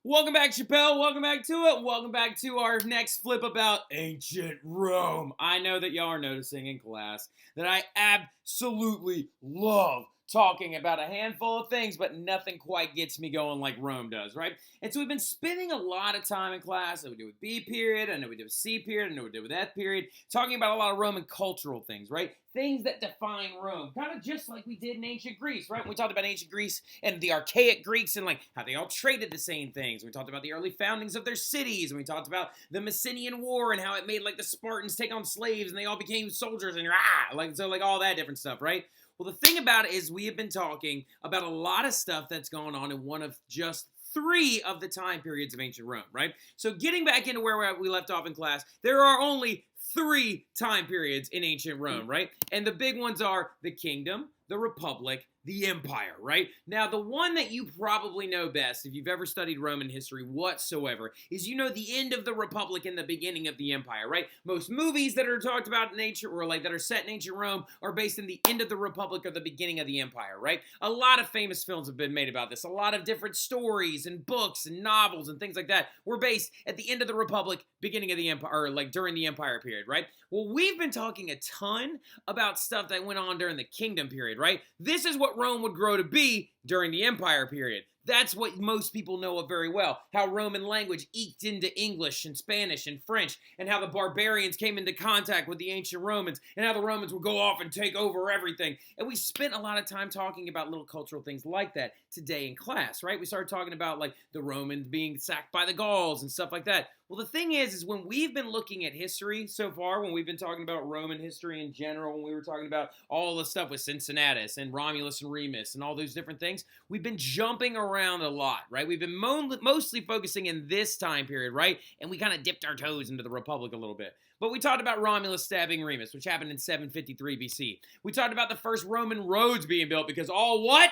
Welcome back, Chappelle. Welcome back to it. Welcome back to our next flip about ancient Rome. I know that y'all are noticing in class that I absolutely love talking about a handful of things, but nothing quite gets me going like Rome does, right? And so we've been spending a lot of time in class. I know we did with B period, I know we did with C period, I know we did with F period, talking about a lot of Roman cultural things, right? Things that define Rome, kind of just like we did in ancient Greece, right? We talked about ancient Greece and the archaic Greeks and like how they all traded the same things. We talked about the early foundings of their cities, and we talked about the Messenian War and how it made like the Spartans take on slaves and they all became soldiers and like all that different stuff, right? Well, the thing about it is we have been talking about a lot of stuff that's going on in one of just 3 of the time periods of ancient Rome, right? So getting back into where we left off in class, there are only 3 time periods in ancient Rome, right? And the big ones are the kingdom, the republic, the empire, right? Now, the one that you probably know best, if you've ever studied Roman history whatsoever, is the end of the republic and the beginning of the empire, right? Most movies that are talked about in ancient, or like that are set in ancient Rome, are based in the end of the republic or the beginning of the empire, right? A lot of famous films have been made about this. A lot of different stories and books and novels and things like that were based at the end of the republic, beginning of the empire, or like during the empire period, right? Well, we've been talking a ton about stuff that went on during the kingdom period, right? This is what Rome would grow to be during the empire period. That's what most people know of very well. How Roman language eked into English and Spanish and French, and how the barbarians came into contact with the ancient Romans, and how the Romans would go off and take over everything. And we spent a lot of time talking about little cultural things like that today in class, right? We started talking about like the Romans being sacked by the Gauls and stuff like that. Well, the thing is when we've been looking at history so far, when we've been talking about Roman history in general, when we were talking about all the stuff with Cincinnatus and Romulus and Remus and all those different things, we've been jumping around a lot, right? We've been mostly focusing in this time period, right? And we kind of dipped our toes into the Republic a little bit. But we talked about Romulus stabbing Remus, which happened in 753 BC. We talked about the first Roman roads being built because all what?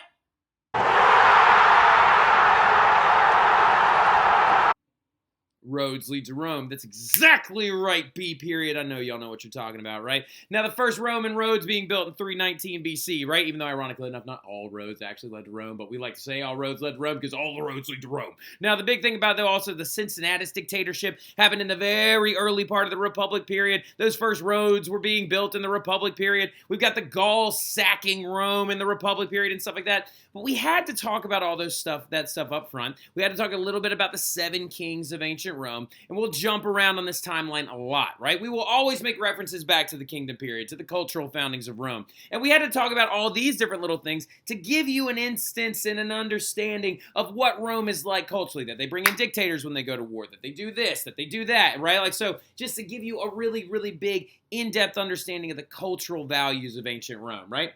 Roads lead to Rome. That's exactly right, B period. I know y'all know what you're talking about, right? Now, the first Roman roads being built in 319 BC, right? Even though, ironically enough, not all roads actually led to Rome, but we like to say all roads led to Rome because all the roads lead to Rome. Now, the big thing about, though, also the Cincinnatus dictatorship happened in the very early part of the Republic period. Those first roads were being built in the Republic period. We've got the Gauls sacking Rome in the Republic period and stuff like that. But we had to talk about all that stuff up front. We had to talk a little bit about the 7 kings of ancient Rome, and we'll jump around on this timeline a lot, right? We will always make references back to the kingdom period, to the cultural foundings of Rome. And we had to talk about all these different little things to give you an instance and an understanding of what Rome is like culturally, that they bring in dictators when they go to war, that they do this, that they do that, right? Like, so just to give you a really, really big, in-depth understanding of the cultural values of ancient Rome, right?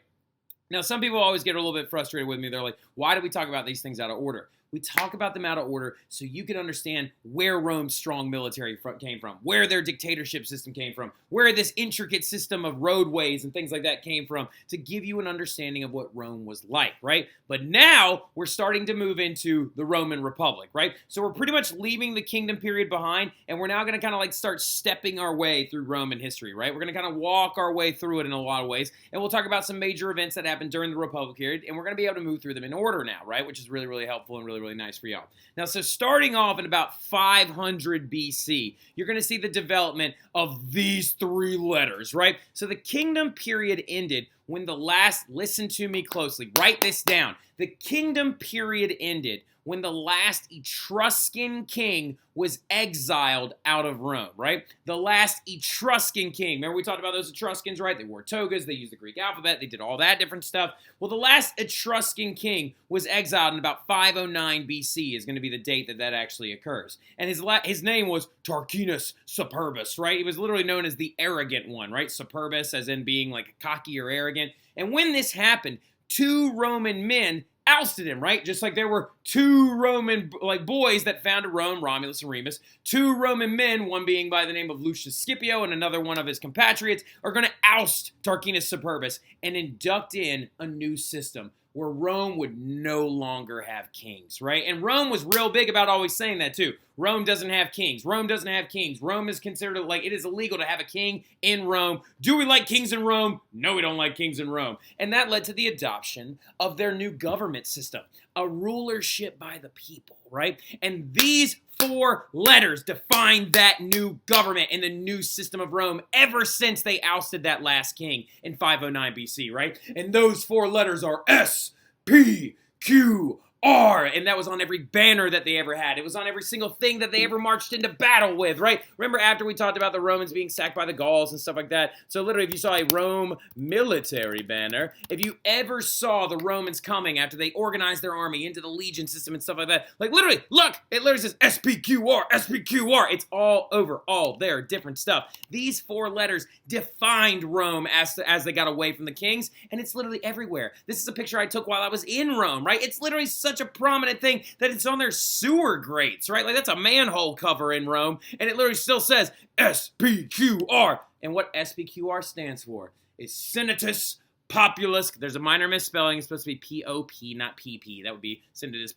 Now, some people always get a little bit frustrated with me. They're like, why do we talk about these things out of order? We talk about them out of order so you can understand where Rome's strong military came from, where their dictatorship system came from, where this intricate system of roadways and things like that came from, to give you an understanding of what Rome was like, right? But now we're starting to move into the Roman Republic, right? So we're pretty much leaving the kingdom period behind, and we're now going to kind of like start stepping our way through Roman history, right? We're going to kind of walk our way through it in a lot of ways, and we'll talk about some major events that happened during the Republic period, and we're going to be able to move through them in order now, right? Which is really, really helpful and really nice for y'all. Now, so starting off in about 500 BC, you're going to see the development of these 3 letters, right? So the kingdom period ended when the last, listen to me closely, write this down. The kingdom period ended when the last Etruscan king was exiled out of Rome, right? The last Etruscan king. Remember we talked about those Etruscans, right? They wore togas, they used the Greek alphabet, they did all that different stuff. Well, the last Etruscan king was exiled in about 509 BC is going to be the date that actually occurs. And his name was Tarquinius Superbus, right? He was literally known as the arrogant one, right? Superbus as in being like cocky or arrogant. And when this happened, 2 Roman men ousted him, right? Just like there were 2 Roman boys that founded Rome, Romulus and Remus. 2 Roman men, one being by the name of Lucius Scipio and another one of his compatriots, are going to oust Tarquinius Superbus and induct in a new system where Rome would no longer have kings, right? And Rome was real big about always saying that too. Rome doesn't have kings. Rome doesn't have kings. Rome is considered like it is illegal to have a king in Rome. Do we like kings in Rome? No, we don't like kings in Rome. And that led to the adoption of their new government system, a rulership by the people, right? And these 4 letters define that new government and the new system of Rome ever since they ousted that last king in 509 BC, right? And those 4 letters are S, P, Q, R, and that was on every banner that they ever had. It was on every single thing that they ever marched into battle with, right? Remember after we talked about the Romans being sacked by the Gauls and stuff like that? So literally, if you saw a Rome military banner, if you ever saw the Romans coming after they organized their army into the legion system and stuff like that, like literally, look, it literally says SPQR, SPQR. It's all over, all there, different stuff. These 4 letters defined Rome as they got away from the kings, and it's literally everywhere. This is a picture I took while I was in Rome, right? It's literally such a prominent thing that it's on their sewer grates, right? Like that's a manhole cover in Rome, and it literally still says SPQR. And what SPQR stands for is Senatus Populus. There's a minor misspelling. It's supposed to be P-O-P, not P-P. That would be Senatus,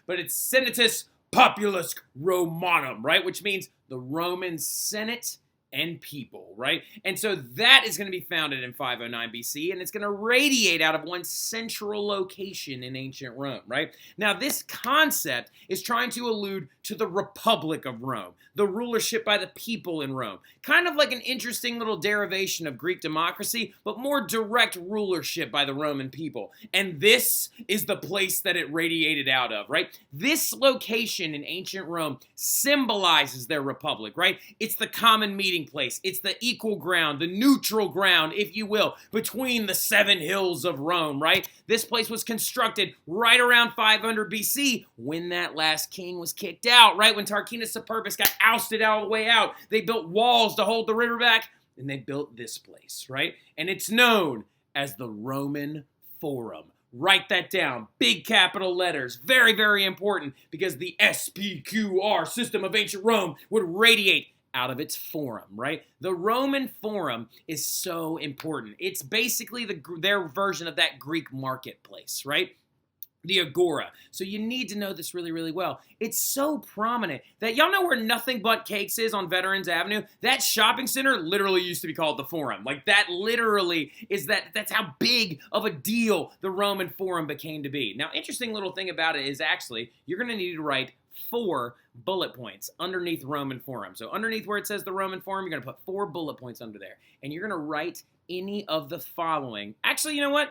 but it's Senatus Populus Romanum, right? Which means the Roman Senate and people, right? And so that is going to be founded in 509 BC, and it's going to radiate out of one central location in ancient Rome, right? Now, this concept is trying to allude to the Republic of Rome, the rulership by the people in Rome. Kind of like an interesting little derivation of Greek democracy, but more direct rulership by the Roman people. And this is the place that it radiated out of, right? This location in ancient Rome symbolizes their republic, right? It's the common meeting place. It's the equal ground, the neutral ground, if you will, between the 7 hills of Rome, right? This place was constructed right around 500 BC when that last king was kicked out, right? When Tarquinius Superbus got ousted all the way out. They built walls to hold the river back, and they built this place, right? And it's known as the Roman Forum. Write that down. Big capital letters. Very, very important because the SPQR system of ancient Rome would radiate out of its forum, right? The Roman Forum is so important. It's basically their version of that Greek marketplace, right? The Agora. So you need to know this really, really well. It's so prominent that y'all know where Nothing But Cakes is on Veterans Avenue? That shopping center literally used to be called the Forum. Like that literally is that's how big of a deal the Roman Forum became to be. Now, interesting little thing about it is actually you're going to need to write 4 bullet points underneath Roman Forum. So underneath where it says the Roman Forum, you're going to put 4 bullet points under there. And you're going to write any of the following. Actually, you know what?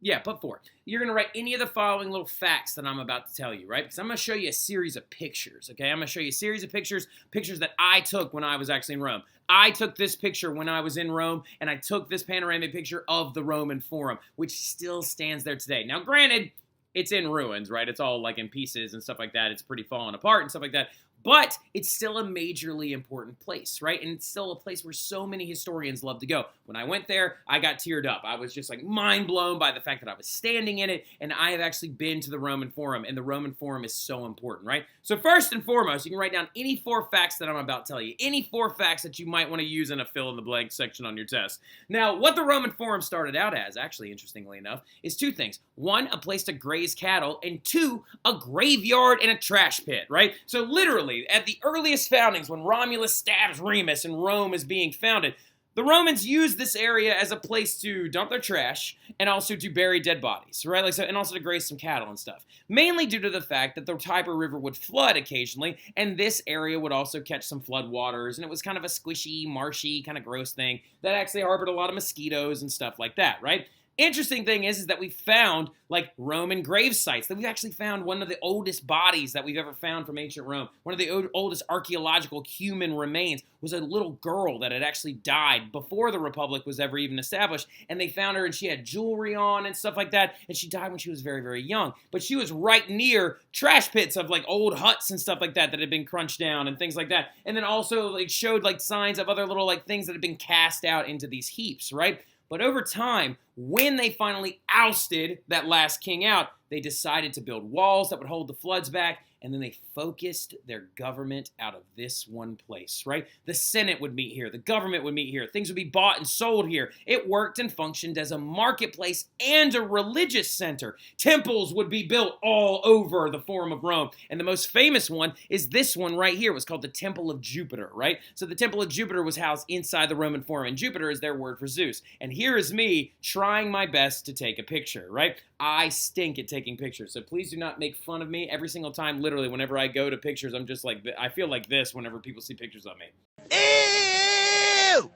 Yeah, put 4. You're going to write any of the following little facts that I'm about to tell you, right? Because I'm going to show you a series of pictures, okay? I'm going to show you a series of pictures that I took when I was actually in Rome. I took this picture when I was in Rome, and I took this panoramic picture of the Roman Forum, which still stands there today. Now, granted, it's in ruins, right? It's all like in pieces and stuff like that. It's pretty fallen apart and stuff like that. But it's still a majorly important place, right? And it's still a place where so many historians love to go. When I went there, I got teared up. I was just like mind blown by the fact that I was standing in it, and I have actually been to the Roman Forum, and the Roman Forum is so important, right? So first and foremost, you can write down any 4 facts that I'm about to tell you, any 4 facts that you might want to use in a fill-in-the-blank section on your test. Now, what the Roman Forum started out as, actually, interestingly enough, is 2 things. 1, a place to graze cattle, and 2, a graveyard and a trash pit, right? So literally, at the earliest foundings, when Romulus stabs Remus and Rome is being founded, the Romans used this area as a place to dump their trash and also to bury dead bodies, right? Like so, and also to graze some cattle and stuff. Mainly due to the fact that the Tiber River would flood occasionally, and this area would also catch some flood waters, and it was kind of a squishy, marshy, kind of gross thing that actually harbored a lot of mosquitoes and stuff like that, right? Interesting thing is that we found like Roman grave sites, that we've actually found one of the oldest bodies that we've ever found from ancient Rome. One of the oldest archaeological human remains was a little girl that had actually died before the Republic was ever even established, and they found her and she had jewelry on and stuff like that, and she died when she was very, very young. But she was right near trash pits of like old huts and stuff like that that had been crunched down and things like that, and then also like showed like signs of other little like things that had been cast out into these heaps, right? But over time, when they finally ousted that last king out, they decided to build walls that would hold the floods back, and then they focused their government out of this one place, right? The Senate would meet here. The government would meet here. Things would be bought and sold here. It worked and functioned as a marketplace and a religious center. Temples would be built all over the Forum of Rome, and the most famous one is this one right here. It was called the Temple of Jupiter, right? So the Temple of Jupiter was housed inside the Roman Forum, and Jupiter is their word for Zeus. And here is me trying my best to take a picture, right? I stink at taking pictures, so please do not make fun of me every single time. Literally, whenever I go to pictures, I'm just like, I feel like this whenever people see pictures of me. Ew!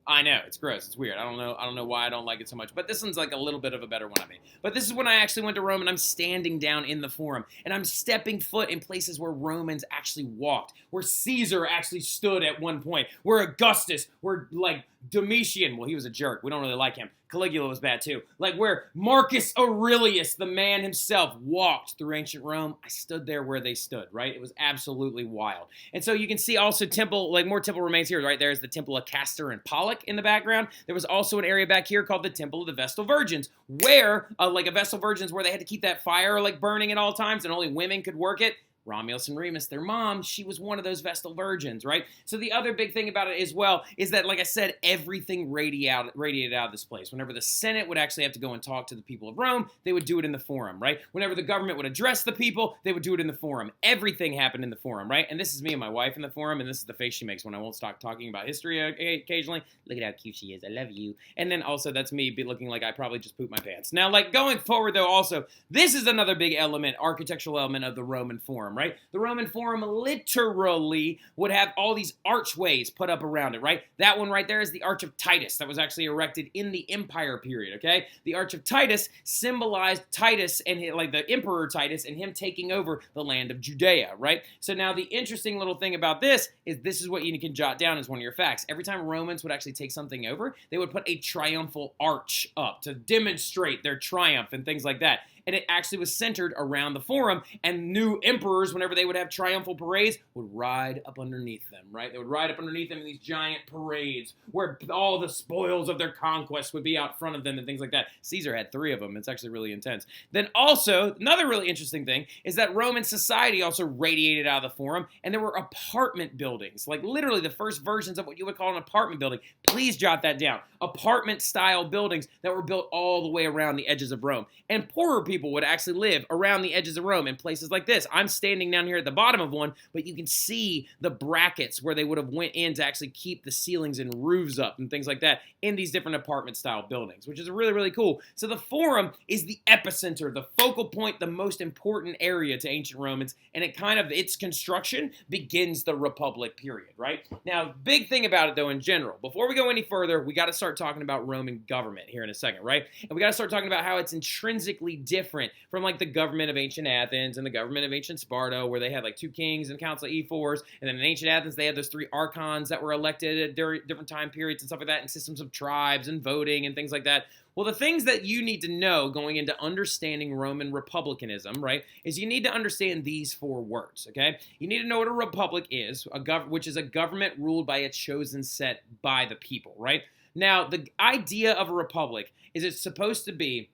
I know, it's gross, it's weird. I don't know why I don't like it so much, but this one's like a little bit of a better one of me. But this is when I actually went to Rome, and I'm standing down in the Forum, and I'm stepping foot in places where Romans actually walked, where Caesar actually stood at one point, where Augustus, where like Domitian, well, he was a jerk, we don't really like him. Caligula was bad too. Like where Marcus Aurelius, the man himself, walked through ancient Rome. I stood there where they stood, right? It was absolutely wild. And so you can see also temple, like more temple remains here, right? There's the Temple of Castor and Pollux in the background. There was also an area back here called the Temple of the Vestal Virgins, where like a Vestal Virgins where they had to keep that fire like burning at all times and only women could work it. Romulus and Remus, their mom, she was one of those Vestal Virgins, right? So the other big thing about it as well is that, like I said, everything radiated out of this place. Whenever the Senate would actually have to go and talk to the people of Rome, they would do it in the Forum, right? Whenever the government would address the people, they would do it in the Forum. Everything happened in the Forum, right? And this is me and my wife in the Forum, and this is the face she makes when I won't stop talking about history occasionally. Look at how cute she is. I love you. And then also that's me looking like I probably just pooped my pants. Now, like going forward though, also, this is another big element, architectural element of the Roman Forum, right? The Roman Forum literally would have all these archways put up around it, right? That one right there is the Arch of Titus that was actually erected in the Empire period, okay? The Arch of Titus symbolized Titus and like the Emperor Titus and him taking over the land of Judea, right? So now the interesting little thing about this is what you can jot down as one of your facts. Every time Romans would actually take something over, they would put a triumphal arch up to demonstrate their triumph and things like that. And it actually was centered around the Forum, and new emperors, whenever they would have triumphal parades, would ride up underneath them, right? They would ride up underneath them in these giant parades where all the spoils of their conquest would be out front of them and things like that. Caesar had 3 of them. It's actually really intense. Then also, another really interesting thing is that Roman society also radiated out of the Forum, and there were apartment buildings, like literally the first versions of what you would call an apartment building. Please jot that down. Apartment-style buildings that were built all the way around the edges of Rome. And poorer people would actually live around the edges of Rome in places like this. I'm standing down here at the bottom of one, but you can see the brackets where they would have went in to actually keep the ceilings and roofs up and things like that in these different apartment-style buildings, which is really, really cool. So the Forum is the epicenter, the focal point, the most important area to ancient Romans, and its construction begins the Republic period, right? Now, big thing about it, though, in general, before we go any further, we got to start talking about Roman government here in a second, right? And we got to start talking about how it's intrinsically different from like the government of ancient Athens and the government of ancient Sparta, where they had like 2 kings and council ephors, and then in ancient Athens they had those 3 archons that were elected at different time periods and stuff like that, and systems of tribes and voting and things like that. Well, the things that you need to know going into understanding Roman republicanism, right, is you need to understand these 4 words, okay? You need to know what a republic is, which is a government ruled by a chosen set by the people, right? Now, the idea of a republic is it's supposed to be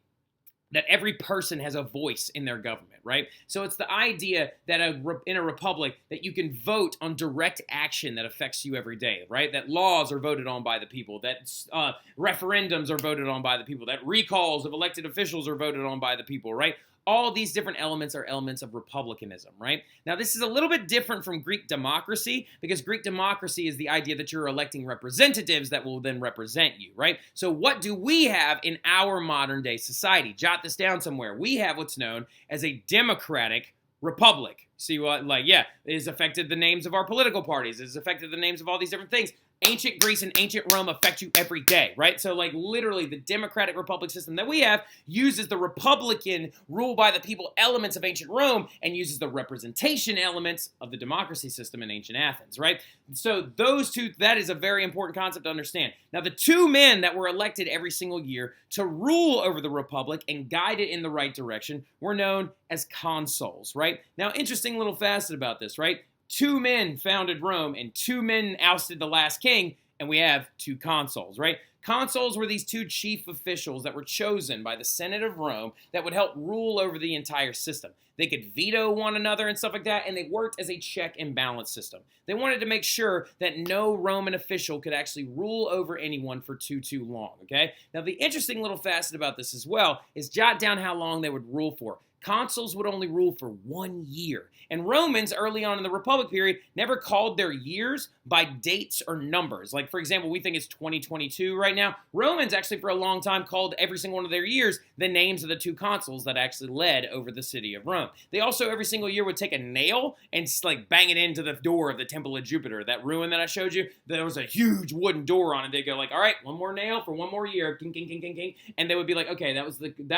that every person has a voice in their government, right? So it's the idea that in a republic that you can vote on direct action that affects you every day, right? That laws are voted on by the people, that referendums are voted on by the people, that recalls of elected officials are voted on by the people, right? All these different elements are elements of republicanism, right? Now, this is a little bit different from Greek democracy, because Greek democracy is the idea that you're electing representatives that will then represent you, right? So what do we have in our modern day society? Jot this down somewhere. We have what's known as a democratic republic. See what, it has affected the names of our political parties. It has affected the names of all these different things. Ancient Greece and ancient Rome affect you every day, right? So like literally the democratic republic system that we have uses the republican rule by the people elements of ancient Rome and uses the representation elements of the democracy system in ancient Athens, right? So those 2, that is a very important concept to understand. Now the 2 men that were elected every single year to rule over the republic and guide it in the right direction were known as consuls, right? Now interesting little facet about this, right? 2 men founded Rome, and 2 men ousted the last king, and we have 2 consuls, right? Consuls were these two chief officials that were chosen by the Senate of Rome that would help rule over the entire system. They could veto one another and stuff like that, and they worked as a check and balance system. They wanted to make sure that no Roman official could actually rule over anyone for too long, okay? Now, the interesting little facet about this as well is jot down how long they would rule for. Consuls would only rule for 1 year. And Romans, early on in the Republic period, never called their years by dates or numbers. Like, for example, we think it's 2022 right now. Romans actually, for a long time, called every single one of their years the names of the two consuls that actually led over the city of Rome. They also, every single year, would take a nail and like bang it into the door of the Temple of Jupiter. That ruin that I showed you, there was a huge wooden door on it. They'd go like, all right, one more nail for 1 more year, king, king, king, king, king. And they would be like, okay, that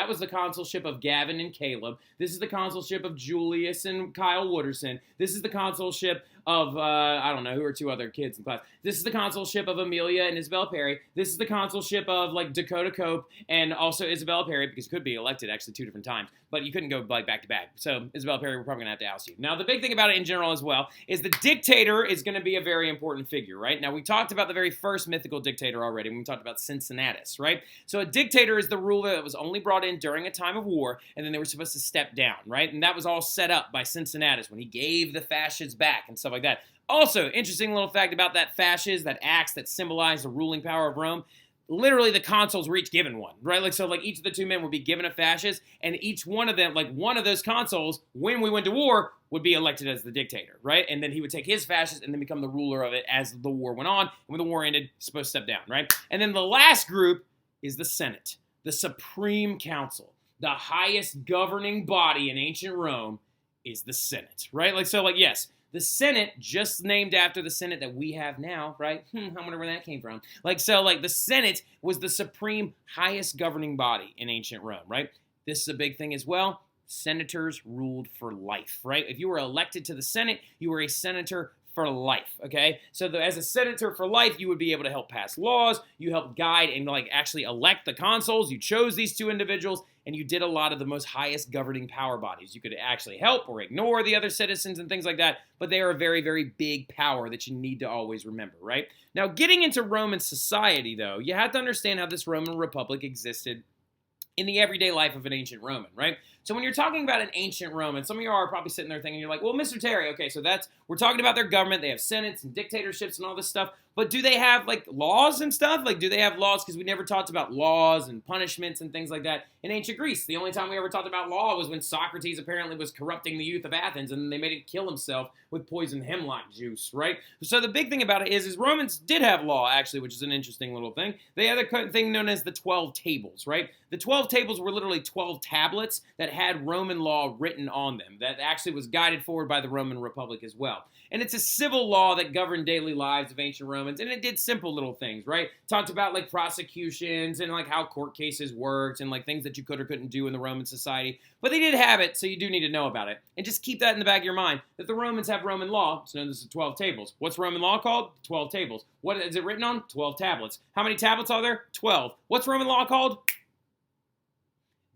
was the consulship of Gavin and Caleb. This is the consulship of Julius and Kyle Wooderson. This is the consulship of, I don't know, who are two other kids in class. This is the consulship of Amelia and Isabel Perry. This is the consulship of, like, Dakota Cope and also Isabel Perry, because you could be elected, actually, 2 different times. But you couldn't go, like, back to back. So, Isabel Perry, we're probably going to have to oust you. Now, the big thing about it in general as well is the dictator is going to be a very important figure, right? Now, we talked about the very first mythical dictator already when we talked about Cincinnatus, right? So, a dictator is the ruler that was only brought in during a time of war, and then they were supposed to step down, right? And that was all set up by Cincinnatus when he gave the fasces back and stuff like that. Also, interesting little fact about that fasces, that axe that symbolized the ruling power of Rome. Literally, the consuls were each given one, right? Like, so, like, each of the two men would be given a fasces, and each one of them, like, one of those consuls, when we went to war, would be elected as the dictator, right? And then he would take his fasces and then become the ruler of it as the war went on. And when the war ended, he's supposed to step down, right? And then the last group is the Senate, the Supreme Council. The highest governing body in ancient Rome is the Senate, right? Like, so, like, yes, the Senate, just named after the Senate that we have now, right? I wonder where that came from. Like, so, like, the Senate was the supreme highest governing body in ancient Rome, right? This is a big thing as well. Senators ruled for life, right? If you were elected to the Senate, you were a senator for life, okay? So as a senator for life, you would be able to help pass laws, you helped guide and, like, actually elect the consuls, you chose these two individuals, and you did a lot of the most highest governing power bodies. You could actually help or ignore the other citizens and things like that, but they are a very, very big power that you need to always remember, right? Now, getting into Roman society, though, you have to understand how this Roman Republic existed in the everyday life of an ancient Roman, right? So when you're talking about an ancient Roman, some of you are probably sitting there thinking, you're like, well, Mr. Terry, okay, so we're talking about their government. They have senates and dictatorships and all this stuff. But do they have, like, laws and stuff? Like, do they have laws? Because we never talked about laws and punishments and things like that in ancient Greece. The only time we ever talked about law was when Socrates apparently was corrupting the youth of Athens, and they made him kill himself with poisoned hemlock juice, right? So the big thing about it is Romans did have law, actually, which is an interesting little thing. They had a thing known as the 12 tables, right? The 12 tables were literally 12 tablets that had Roman law written on them that actually was guided forward by the Roman Republic as well. And it's a civil law that governed daily lives of ancient Romans, and it did simple little things, right? Talked about, like, prosecutions and, like, how court cases worked and, like, things that you could or couldn't do in the Roman society. But they did have it, so you do need to know about it. And just keep that in the back of your mind, that the Romans have Roman law. It's known as the 12 tables. What's Roman law called? 12 tables. What is it written on? 12 tablets. How many tablets are there? 12. What's Roman law called?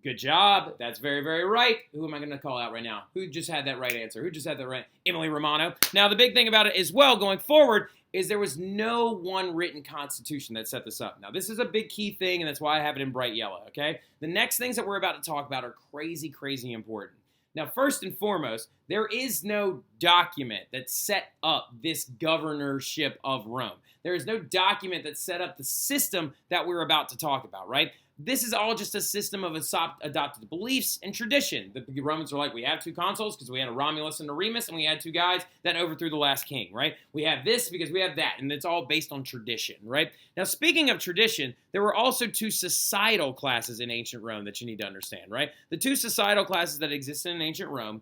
Good job. That's very, very right. Who am I going to call out right now? Who just had that right answer? Who just had that right? Emily Romano. Now, the big thing about it as well going forward is there was no one written constitution that set this up. Now, this is a big key thing, and that's why I have it in bright yellow, okay? The next things that we're about to talk about are crazy, crazy important. Now, first and foremost, there is no document that set up this governorship of Rome. There is no document that set up the system that we're about to talk about, right? This is all just a system of adopted beliefs and tradition. The Romans are like, we have two consuls because we had a Romulus and a Remus, and we had two guys that overthrew the last king, right? We have this because we have that, and it's all based on tradition, right? Now, speaking of tradition, there were also two societal classes in ancient Rome that you need to understand, right? The two societal classes that existed in ancient Rome,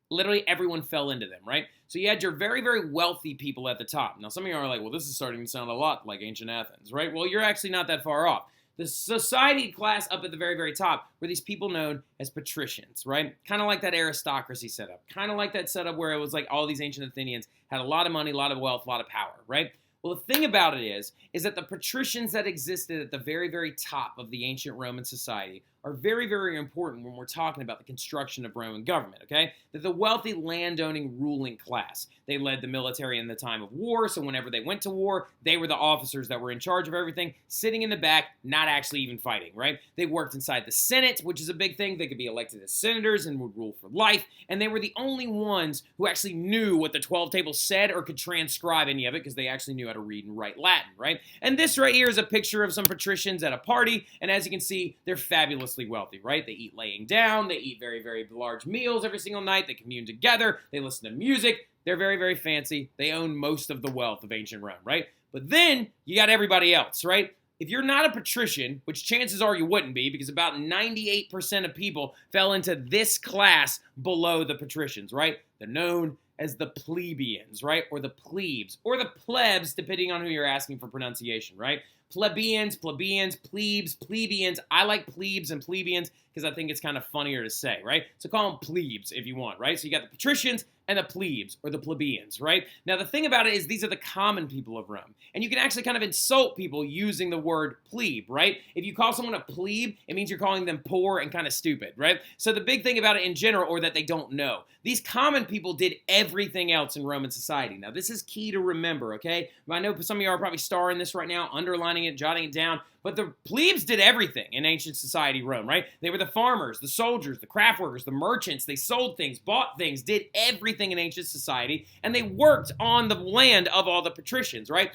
literally everyone fell into them, right? So you had your very, very wealthy people at the top. Now, some of you are like, well, this is starting to sound a lot like ancient Athens, right? Well, you're actually not that far off. The society class up at the very, very top were these people known as Patricians, right? Kind of like that aristocracy setup. Kind of like that setup where it was like all these ancient Athenians had a lot of money, a lot of wealth, a lot of power, right? Well, the thing about it is that the Patricians that existed at the very, very top of the ancient Roman society are very, very important when we're talking about the construction of Roman government, okay? That the wealthy landowning ruling class. They led the military in the time of war, so whenever they went to war, they were the officers that were in charge of everything, sitting in the back, not actually even fighting, right? They worked inside the Senate, which is a big thing. They could be elected as senators and would rule for life, and they were the only ones who actually knew what the 12 tables said or could transcribe any of it because they actually knew how to read and write Latin, right? And this right here is a picture of some patricians at a party, and as you can see, they're fabulously wealthy, right? They eat laying down, they eat very, very large meals every single night, they commune together, they listen to music, they're very, very fancy, they own most of the wealth of ancient Rome, right? But then, you got everybody else, right? If you're not a patrician, which chances are you wouldn't be, because about 98% of people fell into this class below the patricians, right? They're known as the plebeians, right? Or the plebes, or the plebs, depending on who you're asking for pronunciation, right? Plebeians, plebeians. I like plebes and plebeians because I think it's kind of funnier to say, right? So call them plebes if you want, right? So you got the patricians and the plebes, or the plebeians, right? Now, the thing about it is these are the common people of Rome. And you can actually kind of insult people using the word plebe, right? If you call someone a plebe, it means you're calling them poor and kind of stupid, right? So the big thing about it in general, or that they don't know, these common people did everything else in Roman society. Now, this is key to remember, okay? I know some of you are probably starring this right now, underlining it, jotting it down, but the plebes did everything in ancient society Rome, right? They were the farmers, the soldiers, the craft workers, the merchants. They sold things, bought things, did everything in ancient society, and they worked on the land of all the patricians, right?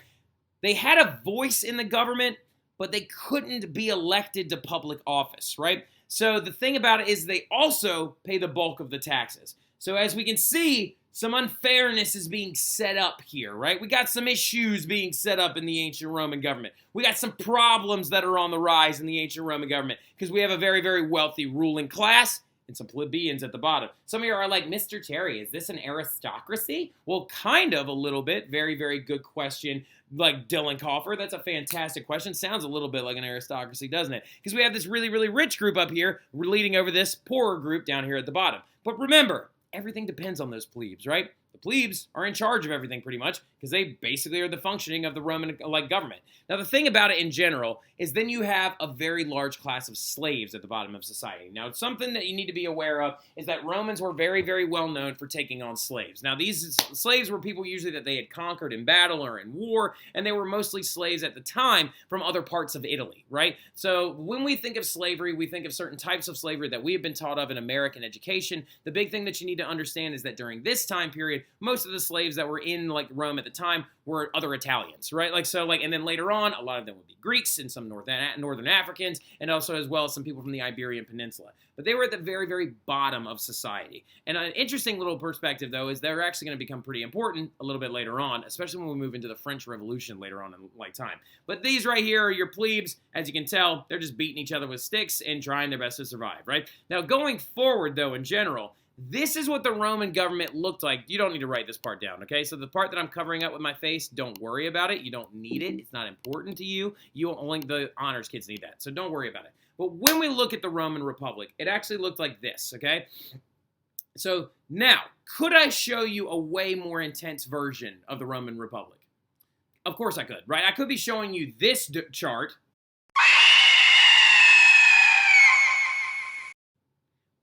They had a voice in the government, but they couldn't be elected to public office, right? So the thing about it is they also pay the bulk of the taxes. So as we can see, some unfairness is being set up here, right? We got some issues being set up in the ancient Roman government. We got some problems that are on the rise in the ancient Roman government because we have a very, very wealthy ruling class and some plebeians at the bottom. Some of you are like, Mr. Terry, is this an aristocracy? Well, kind of a little bit. Very, very good question. Like Dylan Coffer, that's a fantastic question. Sounds a little bit like an aristocracy, doesn't it? Because we have this really, really rich group up here leading over this poorer group down here at the bottom. But remember, everything depends on those plebes, right? The plebes are in charge of everything pretty much because they basically are the functioning of the Roman government. Now, the thing about it in general is then you have a very large class of slaves at the bottom of society. Now, something that you need to be aware of is that Romans were very, very well known for taking on slaves. Now, these slaves were people usually that they had conquered in battle or in war, and they were mostly slaves at the time from other parts of Italy, right? So when we think of slavery, we think of certain types of slavery that we have been taught of in American education. The big thing that you need to understand is that during this time period, most of the slaves that were in like Rome at the time were other Italians, right? And then later on, a lot of them would be Greeks and some Northern Africans, and also as well as some people from the Iberian Peninsula. But they were at the very, very bottom of society. And an interesting little perspective, though, is they're actually going to become pretty important a little bit later on, especially when we move into the French Revolution later on in time. But these right here are your plebes. As you can tell, they're just beating each other with sticks and trying their best to survive, right? Now, going forward, though, in general, this is what the Roman government looked like. You don't need to write this part down, okay? So the part that I'm covering up with my face, don't worry about it. You don't need it. It's not important to you. Only the honors kids need that, so don't worry about it. But when we look at the Roman Republic, it actually looked like this, okay? So now, could I show you a way more intense version of the Roman Republic? Of course I could, right? I could be showing you this chart,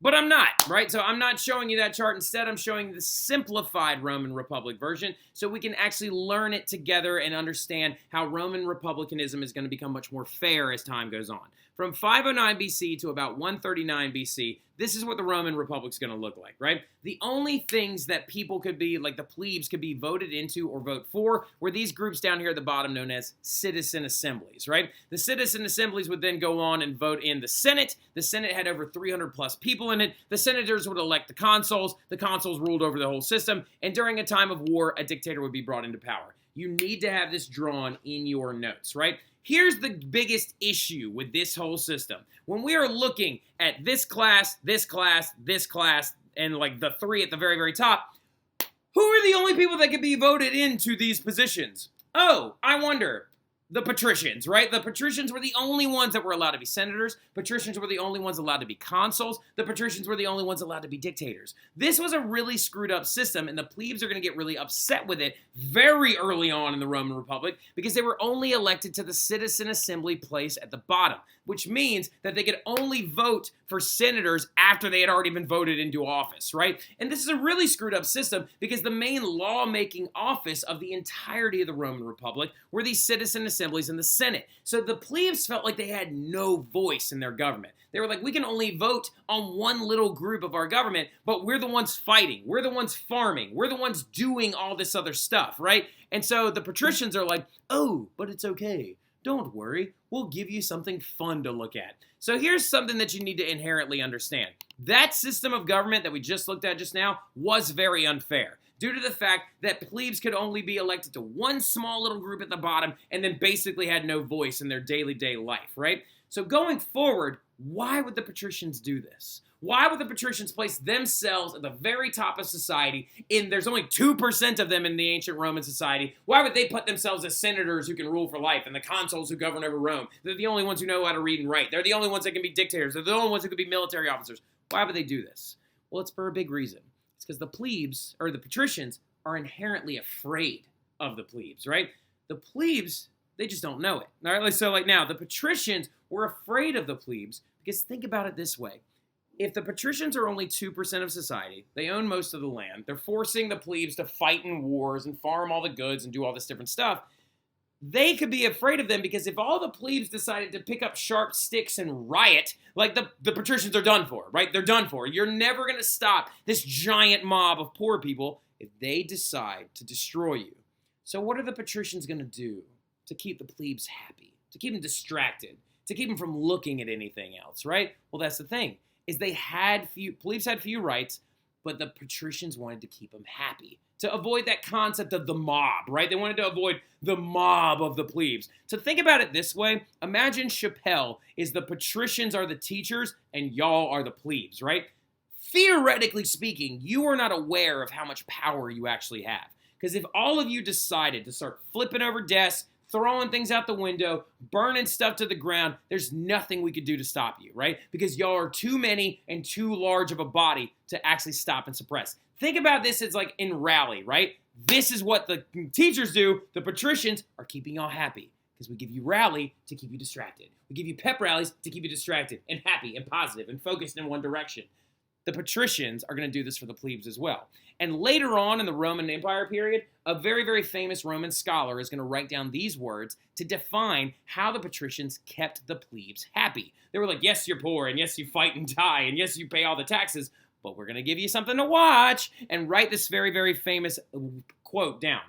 but I'm not, right? So I'm not showing you that chart. Instead, I'm showing the simplified Roman Republic version so we can actually learn it together and understand how Roman republicanism is going to become much more fair as time goes on. From 509 BC to about 139 BC, this is what the Roman Republic's going to look like, right? The only things that people could be, like the plebes, could be voted into or vote for were these groups down here at the bottom known as citizen assemblies, right? The citizen assemblies would then go on and vote in the Senate. The Senate had over 300 plus people in it. The senators would elect the consuls. The consuls ruled over the whole system. And during a time of war, a dictator would be brought into power. You need to have this drawn in your notes, right? Here's the biggest issue with this whole system. When we are looking at this class, and like the three at the very, very top, who are the only people that can be voted into these positions? Oh, I wonder, The patricians, right? The patricians were the only ones that were allowed to be senators. Patricians were the only ones allowed to be consuls. The patricians were the only ones allowed to be dictators. This was a really screwed up system, and the plebes are going to get really upset with it very early on in the Roman Republic because they were only elected to the citizen assembly place at the bottom, which means that they could only vote for senators after they had already been voted into office, right? And this is a really screwed up system because the main lawmaking office of the entirety of the Roman Republic were these citizen assemblies in the Senate. So the plebes felt like they had no voice in their government. They were like, we can only vote on one little group of our government, but we're the ones fighting. We're the ones farming. We're the ones doing all this other stuff, right? And so the patricians are like, oh, but it's okay. Don't worry. We'll give you something fun to look at. So here's something that you need to inherently understand. That system of government that we just looked at just now was very unfair, due to the fact that plebes could only be elected to one small little group at the bottom and then basically had no voice in their daily life, right? So going forward, why would the patricians do this? Why would the patricians place themselves at the very top of society? There's only 2% of them in the ancient Roman society. Why would they put themselves as senators who can rule for life and the consuls who govern over Rome? They're the only ones who know how to read and write. They're the only ones that can be dictators. They're the only ones who can be military officers. Why would they do this? Well, it's for a big reason. It's because the plebes, or the patricians, are inherently afraid of the plebes, right? The plebes, they just don't know it. All right, so like now, the patricians were afraid of the plebes because think about it this way. If the patricians are only 2% of society, they own most of the land, they're forcing the plebes to fight in wars and farm all the goods and do all this different stuff, they could be afraid of them because if all the plebes decided to pick up sharp sticks and riot, like the patricians are done for, right? They're done for. You're never going to stop this giant mob of poor people if they decide to destroy you. So what are the patricians going to do to keep the plebes happy, to keep them distracted, to keep them from looking at anything else, right? Well, that's the thing, is plebes had few rights, but the patricians wanted to keep them happy, to avoid that concept of the mob, right? They wanted to avoid the mob of the plebes. So think about it this way. Imagine Chappelle is the patricians are the teachers and y'all are the plebes, right? Theoretically speaking, you are not aware of how much power you actually have. Because if all of you decided to start flipping over desks, throwing things out the window, burning stuff to the ground, there's nothing we could do to stop you, right? Because y'all are too many and too large of a body to actually stop and suppress. Think about this as like in rally, right? This is what the teachers do. The patricians are keeping y'all happy because we give you rally to keep you distracted. We give you pep rallies to keep you distracted and happy and positive and focused in one direction. The patricians are going to do this for the plebes as well. And later on in the Roman Empire period, a very, very famous Roman scholar is going to write down these words to define how the patricians kept the plebes happy. They were like, yes, you're poor, and yes, you fight and die, and yes, you pay all the taxes, but we're going to give you something to watch, and write this very, very famous quote down.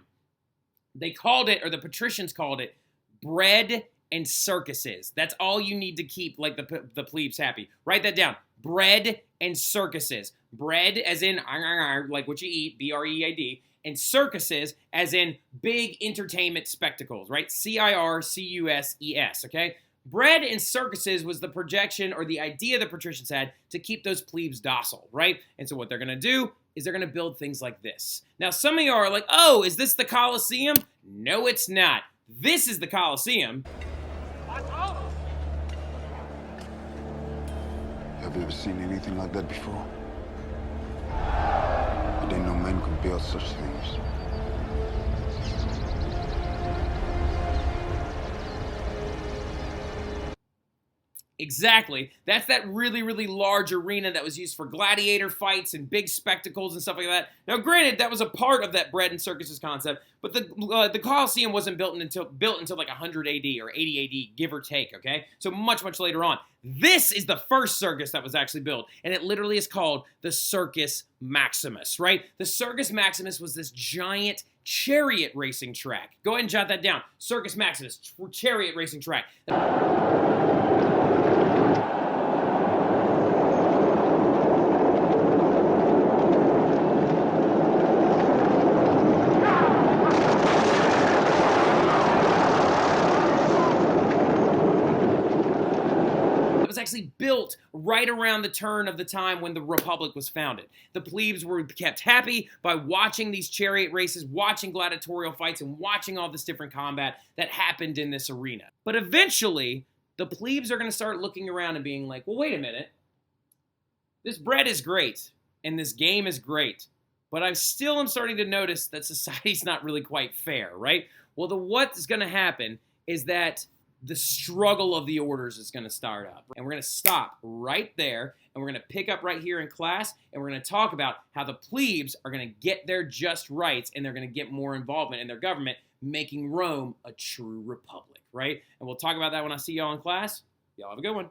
They called it, or the patricians called it, bread and circuses. That's all you need to keep like the plebes happy. Write that down. Bread and circuses. Bread as in like what you eat, B-R-E-A-D, and circuses as in big entertainment spectacles, right? C-I-R-C-U-S-E-S, okay? Bread and circuses was the projection or the idea the patricians had to keep those plebes docile, right? And so what they're going to do is they're going to build things like this. Now, some of you are like, oh, is this the Colosseum? No, it's not. This is the Colosseum. Have you ever seen anything like that before? I didn't know men could build such things. Exactly. That's that really, really large arena that was used for gladiator fights and big spectacles and stuff like that. Now, granted, that was a part of that bread and circuses concept, but the Colosseum wasn't built until like 100 AD or 80 AD, give or take, okay? So much, much later on. This is the first circus that was actually built, and it literally is called the Circus Maximus, right? The Circus Maximus was this giant chariot racing track. Go ahead and jot that down. Circus Maximus, chariot racing track. actually built right around the turn of the time when the Republic was founded. The plebes were kept happy by watching these chariot races, watching gladiatorial fights, and watching all this different combat that happened in this arena. But eventually, the plebes are going to start looking around and being like, well, wait a minute. This bread is great, and this game is great, but I still am starting to notice that society's not really quite fair, right? Well, what's going to happen is that the struggle of the orders is going to start up. And we're going to stop right there, and we're going to pick up right here in class, and we're going to talk about how the plebes are going to get their just rights, and they're going to get more involvement in their government, making Rome a true republic, right? And we'll talk about that when I see y'all in class. Y'all have a good one.